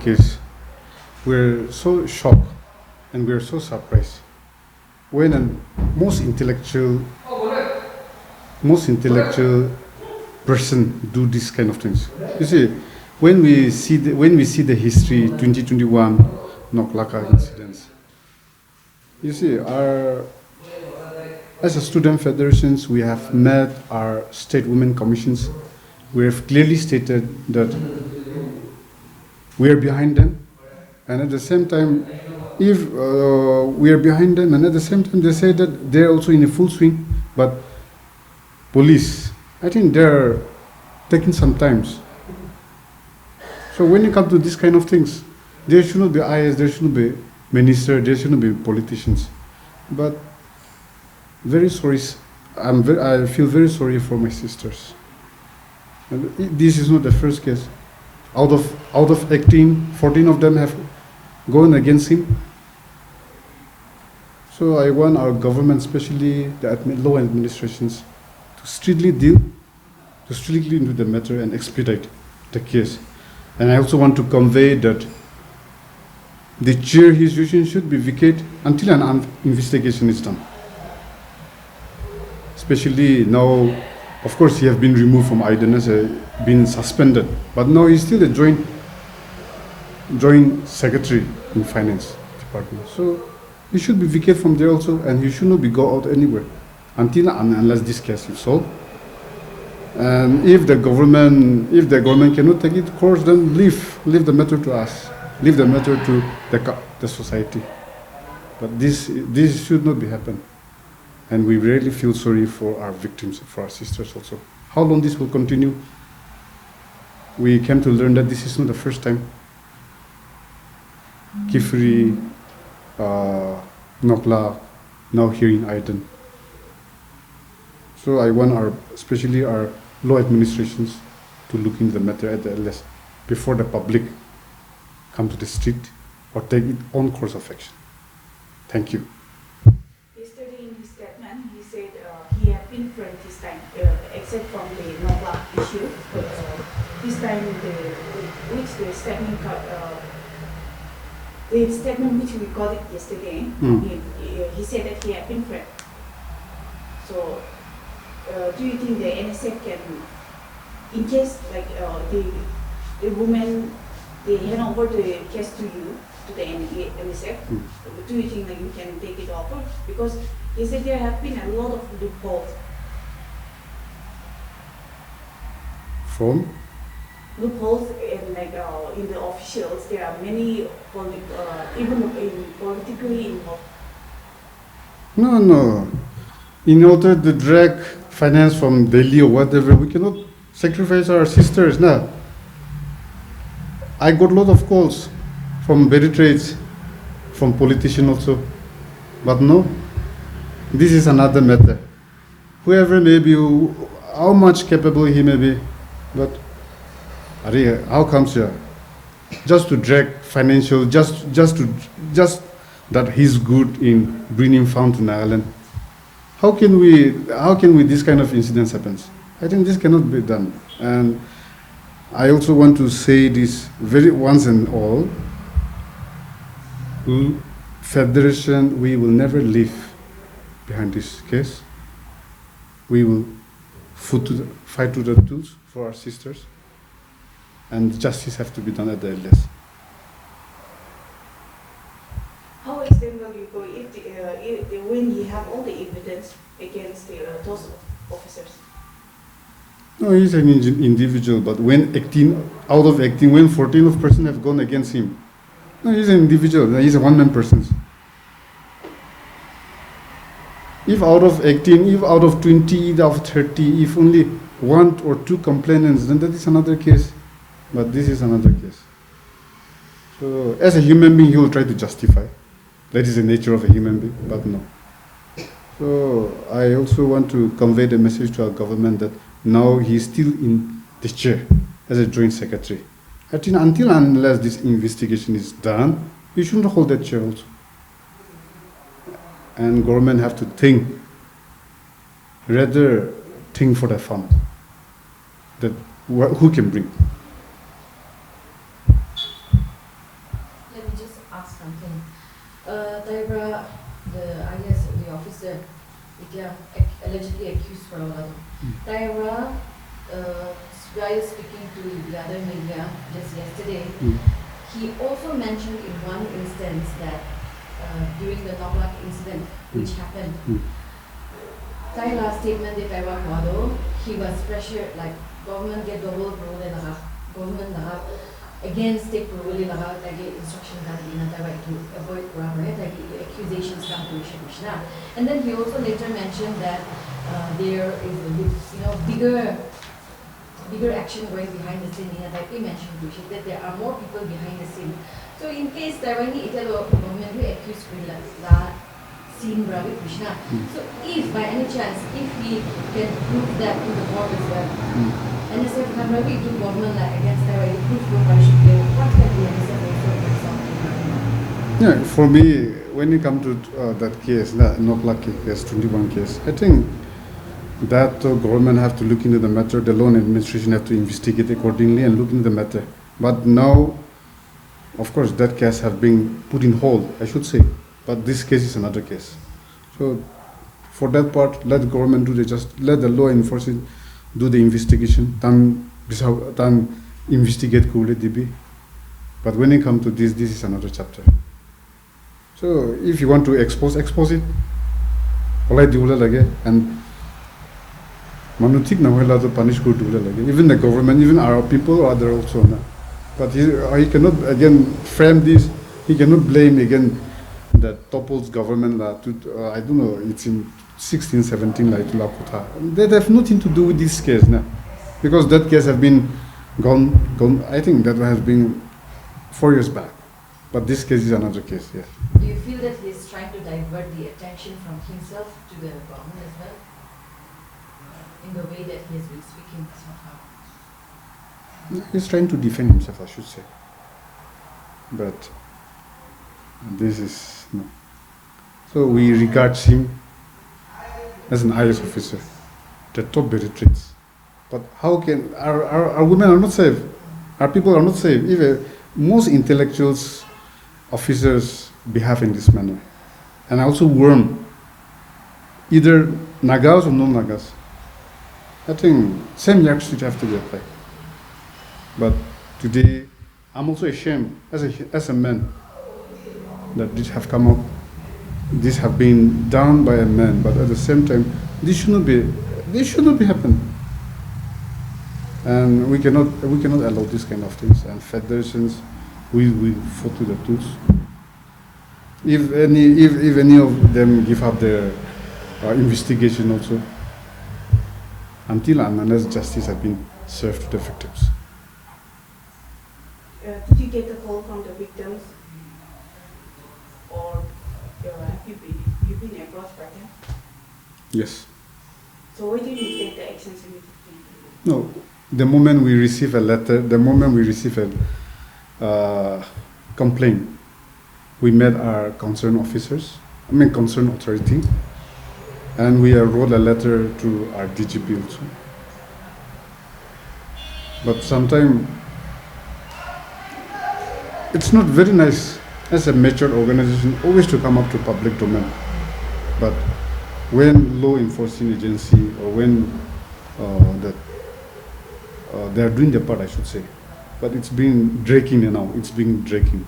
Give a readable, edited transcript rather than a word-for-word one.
case, we're so shocked and we're so surprised when a most intellectual person do this kind of things. You see, when we see the history 2021 Noklaka incidents, you see, as a student federations, we have met our state women commissions. We have clearly stated that we are behind them, and at the same time, if we are behind them, and at the same time they say that they're also in a full swing, but police, I think they're taking some times. So when you come to this kind of things, there should not be IS, there shouldn't be minister, there shouldn't be politicians. But very sorry, I feel very sorry for my sisters. And this is not the first case. Out of 18, 14 of them have gone against him. So I want our government, especially the law administrations, to strictly into the matter and expedite the case. And I also want to convey that the chair his decision should be vacated until an investigation is done. Especially now, of course, he has been removed from idleness, been suspended, but now he's still a joint secretary in finance department. So he should be vacated from there also, and he should not be go out anywhere until and unless this case is solved. And if the government cannot take it course, then leave the matter to us, leave the matter to the society. But this should not be happen. And we really feel sorry for our victims, for our sisters also. How long this will continue? We came to learn that this is not the first time. Kifri, Nokla, now here in Aydin. So I want especially our law administrations to look into the matter at the earliest before the public come to the street or take its own course of action. Thank you. Yesterday in his statement, he said he had been friends this time, except from the Nokla issue. But this time, the statement which we got it yesterday, he said that he had been friends. So, do you think the NSF can, in case like the woman, they hand over the case to you, to the NSF, do you think that you can take it over? Because he said there have been a lot of loopholes. From? Loopholes in in the officials, there are many, even politically involved. No. In order to drag finance from Delhi or whatever, we cannot sacrifice our sisters. No. I got a lot of calls from trades, from politicians also. But no, this is another matter. Whoever may be, how much capable he may be, but how comes here? Just to drag financial, just that he's good in bringing funds to Nagaland. How can we this kind of incidents happens? I think this cannot be done. And I also want to say this very once and all. Federation, we will never leave behind this case. We will fight to the tools for our sisters, and justice has to be done at the earliest. How extent will you go when you have all the evidence against those officers? No, he's an individual, but when when 14 of person have gone against him, no, he's an individual. He's a one-man person. If out of 18, if out of 20, out of 30, if only 1 or 2 complainants, then that is another case. But this is another case. So, as a human being, he will try to justify. That is the nature of a human being, but no. So, I also want to convey the message to our government that now he is still in the chair as a joint secretary. I think until and unless this investigation is done, he shouldn't hold that chair also. And government have to think for the fund, that who can bring. something. Taibra, I guess the officer, allegedly accused for a lot. Taibra, while speaking to the other media just yesterday, he also mentioned in one instance that during the Noblak incident, which happened, Taibra statement that Taibra model, he was pressured, like government get double rule and government against state rule like instruction to avoid accusations come to Krishna. And then he also later mentioned that there is bigger action going behind the scene. He mentioned that there are more people behind the scene. So in case there any government who accused scene Ravi Krishna. So if by any chance, if we can prove that to the court as well, NSF can Ravi do government against the proof to what can the NSF also Yeah, for me, when it comes to that case, not lucky case, 21 case, I think that government have to look into the matter, the law and administration have to investigate accordingly and look into the matter. But now, of course, that case have been put in hold, I should say. But this case is another case. So, for that part, let the government do let the law enforcement do the investigation. Then investigate Kule DB. But when it comes to this is another chapter. So, if you want to expose it. And Manutik na to punish even the government, even our people are there also. But he cannot again frame this. He cannot blame again the Topol's government. I don't know. It's in 16, 17 like Lakota. They have nothing to do with this case now, because that case have been gone. I think that has been 4 years back. But this case is another case. Yeah. Do you feel that he's trying to divert the attention from himself to the government as well? In the way that he has been speaking somehow. He's trying to defend himself, I should say. But this is no. So we regard him as an IS officer, the top traits. But how can our women are not safe? Our people are not safe. Even most intellectuals, officers behave in this manner, and also warn either Nagas or non-Nagas. I think same yardstick have to be applied. But today, I'm also ashamed as a man that this have come up. This have been done by a man, but at the same time, this should not be happening. And we cannot allow this kind of things. And federations, we fought to the tooth. If any of them give up their investigation also, until and unless justice has been served to the victims. Did you get the call from the victims, or have you been approached by them? Yes. So why didn't you take the actions immediately? No, the moment we receive a letter, the moment we receive a complaint, we met our concerned authority, and we wrote a letter to our DGP also. But sometimes it's not very nice as a mature organization always to come up to public domain. But when law enforcing agency or when they are doing their part, I should say. But it's been dragging now. It's been dragging.